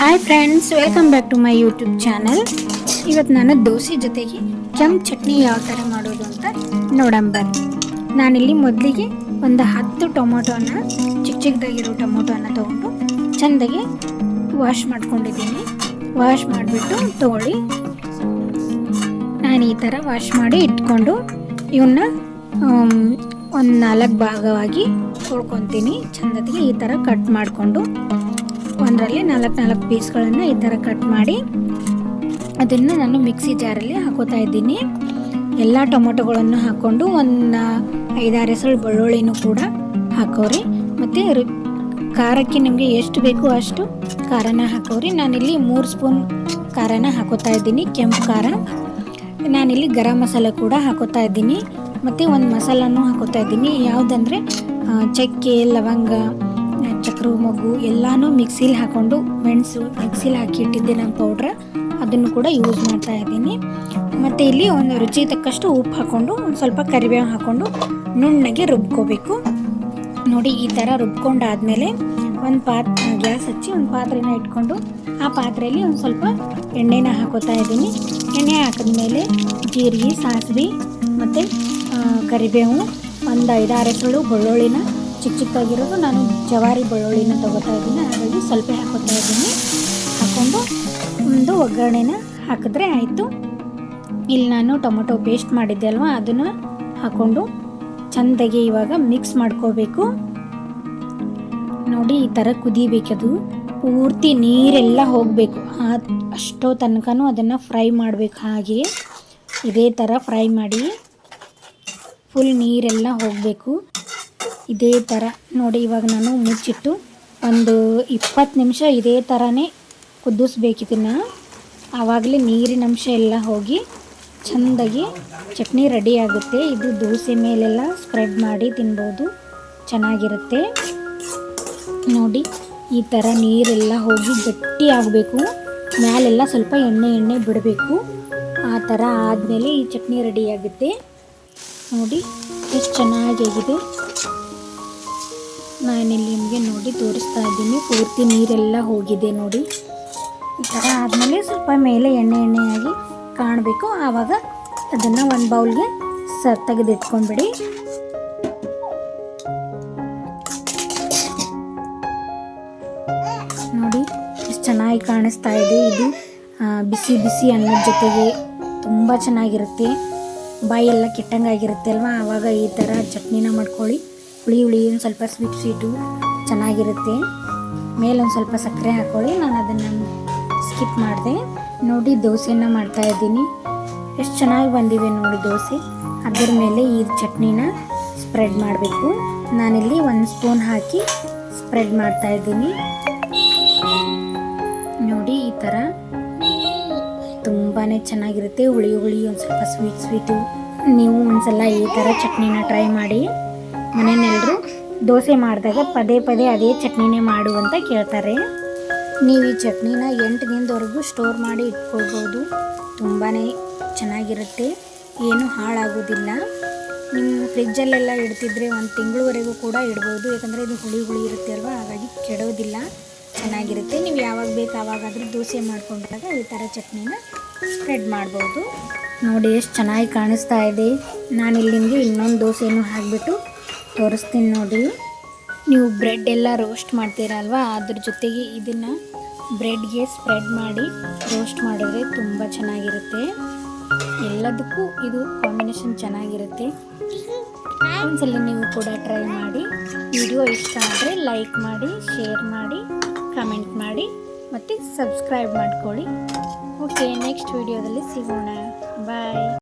Hi friends, welcome back to my YouTube channel. ಇವತ್ತು ನಾನು ದೋಸೆ ಜೊತೆಗೆ ಕೆಂಪು ಚಟ್ನಿ ಯಾವ ಥರ ಮಾಡೋದು ಅಂತ ನೋಡಂಬನ್ನಿ. ನಾನಿಲ್ಲಿ ಮೊದಲಿಗೆ ಒಂದು 10 ಟೊಮೊಟೊನ ಚಿಕ್ಕದಾಗಿರೋ ಟೊಮೊಟೊನ ತೊಗೊಂಡು ಚೆಂದಾಗಿ ವಾಶ್ ಮಾಡ್ಕೊಂಡಿದ್ದೀನಿ. ವಾಶ್ ಮಾಡಿಬಿಟ್ಟು ತೊಗೊಳ್ಳಿ. ನಾನು ಈ ಥರ ವಾಶ್ ಮಾಡಿ ಇಟ್ಕೊಂಡು ಇವನ್ನ ಒಂದು 4 ಭಾಗವಾಗಿ ತೊಳ್ಕೊತೀನಿ. ಚೆಂದಕ್ಕೆ ಈ ಥರ ಕಟ್ ಮಾಡಿಕೊಂಡು ಒಂದರಲ್ಲಿ 4 ಪೀಸ್ಗಳನ್ನು ಈ ಥರ ಕಟ್ ಮಾಡಿ ಅದನ್ನು ನಾನು ಮಿಕ್ಸಿ ಜಾರಲ್ಲಿ ಹಾಕೋತಾ ಇದ್ದೀನಿ. ಎಲ್ಲ ಟೊಮೊಟೊಗಳನ್ನು ಹಾಕ್ಕೊಂಡು ಒಂದು 5-6 ಹೆಸರು ಬೆಳ್ಳುಳ್ಳಿನೂ ಕೂಡ ಹಾಕೋರಿ. ಮತ್ತು ಖಾರಕ್ಕೆ ನಿಮಗೆ ಎಷ್ಟು ಬೇಕು ಅಷ್ಟು ಖಾರನ ಹಾಕೋರಿ. ನಾನಿಲ್ಲಿ 3 ಸ್ಪೂನ್ ಖಾರನ ಹಾಕೋತಾ ಇದ್ದೀನಿ, ಕೆಂಪು ಖಾರ. ನಾನಿಲ್ಲಿ ಗರಂ ಮಸಾಲೆ ಕೂಡ ಹಾಕೋತಾ ಇದ್ದೀನಿ. ಮತ್ತು ಒಂದು ಮಸಾಲನೂ ಹಾಕೋತಾ ಇದ್ದೀನಿ. ಯಾವುದಂದರೆ ಚಕ್ಕೆ, ಲವಂಗ, ಚಕ್ರ, ಮೊಗ್ಗು ಎಲ್ಲನೂ ಮಿಕ್ಸಿಲಿ ಹಾಕ್ಕೊಂಡು, ಮೆಣಸು ಮಿಕ್ಸಿಲಿ ಹಾಕಿ ಇಟ್ಟಿದ್ದೆ ನಾನು ಪೌಡ್ರ್, ಅದನ್ನು ಕೂಡ ಯೂಸ್ ಮಾಡ್ತಾ ಇದ್ದೀನಿ. ಮತ್ತು ಇಲ್ಲಿ ಒಂದು ರುಚಿ ತಕ್ಕಷ್ಟು ಉಪ್ಪು ಹಾಕ್ಕೊಂಡು ಒಂದು ಸ್ವಲ್ಪ ಕರಿಬೇವು ಹಾಕ್ಕೊಂಡು ನುಣ್ಣಗೆ ರುಬ್ಕೋಬೇಕು. ನೋಡಿ, ಈ ಥರ ರುಬ್ಕೊಂಡಾದಮೇಲೆ ಒಂದು ಗ್ಯಾಸ್ ಹಚ್ಚಿ ಒಂದು ಪಾತ್ರೆನ ಇಟ್ಕೊಂಡು ಆ ಪಾತ್ರೆಯಲ್ಲಿ ಒಂದು ಸ್ವಲ್ಪ ಎಣ್ಣೆನ ಹಾಕೋತಾ ಇದ್ದೀನಿ. ಎಣ್ಣೆ ಹಾಕಿದ್ಮೇಲೆ ಜೀರಿಗೆ, ಸಾಸಿವೆ ಮತ್ತು ಕರಿಬೇವು, ಒಂದು 5-6 ಹೆಸರು ಬೆಳ್ಳುಳ್ಳಿನ ಚಿಕ್ಕದಾಗಿರೋದು, ನಾನು ಜವಾರಿ ಬೆಳ್ಳುಳ್ಳಿನ ತೊಗೋತಾ ಇದ್ದೀನಿ, ಹಾಗಾಗಿ ಸ್ವಲ್ಪ ಹಾಕೋತಾ ಇದ್ದೀನಿ. ಹಾಕ್ಕೊಂಡು ಒಂದು ಒಗ್ಗರಣೆನ ಹಾಕಿದ್ರೆ ಆಯಿತು. ಇಲ್ಲಿ ನಾನು ಟೊಮೊಟೊ ಪೇಸ್ಟ್ ಮಾಡಿದ್ದೆ ಅಲ್ವಾ, ಅದನ್ನು ಹಾಕ್ಕೊಂಡು ಚೆಂದಾಗಿ ಇವಾಗ ಮಿಕ್ಸ್ ಮಾಡ್ಕೋಬೇಕು. ನೋಡಿ, ಈ ಥರ ಕುದಿಬೇಕದು, ಪೂರ್ತಿ ನೀರೆಲ್ಲ ಹೋಗಬೇಕು. ಅಷ್ಟೋ ತನಕನೂ ಅದನ್ನು ಫ್ರೈ ಮಾಡಬೇಕು. ಹಾಗೆ ಇದೇ ಥರ ಫ್ರೈ ಮಾಡಿ ಫುಲ್ ನೀರೆಲ್ಲ ಹೋಗಬೇಕು. ಇದೇ ಥರ ನೋಡಿ, ಇವಾಗ ನಾನು ಮುಚ್ಚಿಟ್ಟು ಒಂದು 20 ನಿಮಿಷ ಇದೇ ಥರನೇ ಕುದಿಸ್ಬೇಕಿದನ್ನು. ಆವಾಗಲೇ ನೀರಿನ ಅಂಶ ಎಲ್ಲ ಹೋಗಿ ಚೆಂದಾಗಿ ಚಟ್ನಿ ರೆಡಿ ಆಗುತ್ತೆ. ಇದು ದೋಸೆ ಮೇಲೆಲ್ಲ ಸ್ಪ್ರೆಡ್ ಮಾಡಿ ತಿನ್ಬೋದು, ಚೆನ್ನಾಗಿರುತ್ತೆ. ನೋಡಿ, ಈ ಥರ ನೀರೆಲ್ಲ ಹೋಗಿ ಗಟ್ಟಿ ಆಗಬೇಕು. ಮ್ಯಾಲೆಲ್ಲ ಸ್ವಲ್ಪ ಎಣ್ಣೆ ಬಿಡಬೇಕು. ಆ ಥರ ಆದಮೇಲೆ ಈ ಚಟ್ನಿ ರೆಡಿ ಆಗುತ್ತೆ. ನೋಡಿ ಎಷ್ಟು ಚೆನ್ನಾಗಿದೆ. ನಾನಿಲ್ಲಿ ನಿಮಗೆ ನೋಡಿ ತೋರಿಸ್ತಾ ಇದ್ದೀನಿ, ಪೂರ್ತಿ ನೀರೆಲ್ಲ ಹೋಗಿದೆ ನೋಡಿ. ಈ ಥರ ಆದಮೇಲೆ ಸ್ವಲ್ಪ ಮೇಲೆ ಎಣ್ಣೆಯಾಗಿ ಕಾಣಬೇಕು. ಆವಾಗ ಅದನ್ನು ಒಂದು ಬೌಲ್ಗೆ ತೆಗೆದಿಟ್ಕೊಂಡ್ಬಿಡಿ. ನೋಡಿ ಎಷ್ಟು ಚೆನ್ನಾಗಿ ಕಾಣಿಸ್ತಾ ಇದೆ. ಇದು ಬಿಸಿ ಬಿಸಿ ಅನ್ನದ ಜೊತೆಗೆ ತುಂಬ ಚೆನ್ನಾಗಿರುತ್ತೆ. ಬಾಯೆಲ್ಲ ಕೆಟ್ಟಂಗಾಗಿರುತ್ತೆ ಅಲ್ವಾ, ಆವಾಗ ಈ ಥರ ಚಟ್ನಿನ ಮಾಡ್ಕೊಳ್ಳಿ. ಹುಳಿ ಒಂದು ಸ್ವಲ್ಪ ಸ್ವೀಟು ಚೆನ್ನಾಗಿರುತ್ತೆ. ಮೇಲೊಂದು ಸ್ವಲ್ಪ ಸಕ್ಕರೆ ಹಾಕ್ಕೊಳ್ಳಿ. ನಾನು ಅದನ್ನು ಸ್ಕಿಪ್ ಮಾಡಿದೆ. ನೋಡಿ, ದೋಸೆನ ಮಾಡ್ತಾಯಿದ್ದೀನಿ. ಎಷ್ಟು ಚೆನ್ನಾಗಿ ಬಂದಿದೆ ನೋಡಿ ದೋಸೆ. ಅದರ ಮೇಲೆ ಈ ಚಟ್ನಿನ ಸ್ಪ್ರೆಡ್ ಮಾಡಬೇಕು. ನಾನಿಲ್ಲಿ 1 ಸ್ಪೂನ್ ಹಾಕಿ ಸ್ಪ್ರೆಡ್ ಮಾಡ್ತಾಯಿದ್ದೀನಿ. ನೋಡಿ, ಈ ಥರ ತುಂಬಾ ಚೆನ್ನಾಗಿರುತ್ತೆ. ಹುಳಿ ಒಂದು ಸ್ವಲ್ಪ ಸ್ವೀಟು. ನೀವು ಒಂದ್ಸಲ ಈ ಥರ ಚಟ್ನಿನ ಟ್ರೈ ಮಾಡಿ. ಮನೆಯಲ್ಲೆಲ್ಲರೂ ದೋಸೆ ಮಾಡಿದಾಗ ಪದೇ ಅದೇ ಚಟ್ನಿನೇ ಮಾಡು ಅಂತ ಕೇಳ್ತಾರೆ. ನೀವು ಈ ಚಟ್ನಿನ 8 ದಿನದವರೆಗೂ ಸ್ಟೋರ್ ಮಾಡಿ ಇಟ್ಕೊಳ್ಬೋದು. ತುಂಬಾ ಚೆನ್ನಾಗಿರುತ್ತೆ, ಏನೂ ಹಾಳಾಗೋದಿಲ್ಲ. ನಿಮ್ಮ ಫ್ರಿಜ್ಜಲ್ಲೆಲ್ಲ ಇಡ್ತಿದ್ರೆ 1 ತಿಂಗಳವರೆಗೂ ಕೂಡ ಇಡ್ಬೋದು. ಯಾಕಂದರೆ ಇದು ಹುಳಿ ಇರುತ್ತೆ ಅಲ್ವಾ, ಹಾಗಾಗಿ ಕೆಡೋದಿಲ್ಲ, ಚೆನ್ನಾಗಿರುತ್ತೆ. ನೀವು ಯಾವಾಗ ಬೇಕು ಆವಾಗಾದರೂ ದೋಸೆ ಮಾಡ್ಕೊಂಡಾಗ ಈ ಥರ ಚಟ್ನಿನ ಸ್ಪ್ರೆಡ್ ಮಾಡ್ಬೋದು. ನೋಡಿ ಎಷ್ಟು ಚೆನ್ನಾಗಿ ಕಾಣಿಸ್ತಾ ಇದೆ. ನಾನಿಲ್ಲಿ ನಿಮಗೆ ಇನ್ನೊಂದು ದೋಸೆನೂ ಹಾಕಿಬಿಟ್ಟು ತೋರಿಸ್ತೀನಿ ನೋಡಿ. ನೀವು ಬ್ರೆಡ್ ಎಲ್ಲ ರೋಸ್ಟ್ ಮಾಡ್ತೀರಲ್ವ, ಅದ್ರ ಜೊತೆಗೆ ಇದನ್ನು ಬ್ರೆಡ್ಗೆ ಸ್ಪ್ರೆಡ್ ಮಾಡಿ ರೋಸ್ಟ್ ಮಾಡಿದ್ರೆ ತುಂಬ ಚೆನ್ನಾಗಿರುತ್ತೆ. ಎಲ್ಲದಕ್ಕೂ ಇದು ಕಾಂಬಿನೇಷನ್ ಚೆನ್ನಾಗಿರುತ್ತೆ. ಒಂದ್ಸಲ ನೀವು ಕೂಡ ಟ್ರೈ ಮಾಡಿ. ವಿಡಿಯೋ ಇಷ್ಟ ಆದರೆ ಲೈಕ್ ಮಾಡಿ, ಶೇರ್ ಮಾಡಿ, ಕಮೆಂಟ್ ಮಾಡಿ ಮತ್ತು ಸಬ್ಸ್ಕ್ರೈಬ್ ಮಾಡ್ಕೊಳ್ಳಿ. ಓಕೆ, ನೆಕ್ಸ್ಟ್ ವಿಡಿಯೋದಲ್ಲಿ ಸಿಗೋಣ. ಬಾಯ್.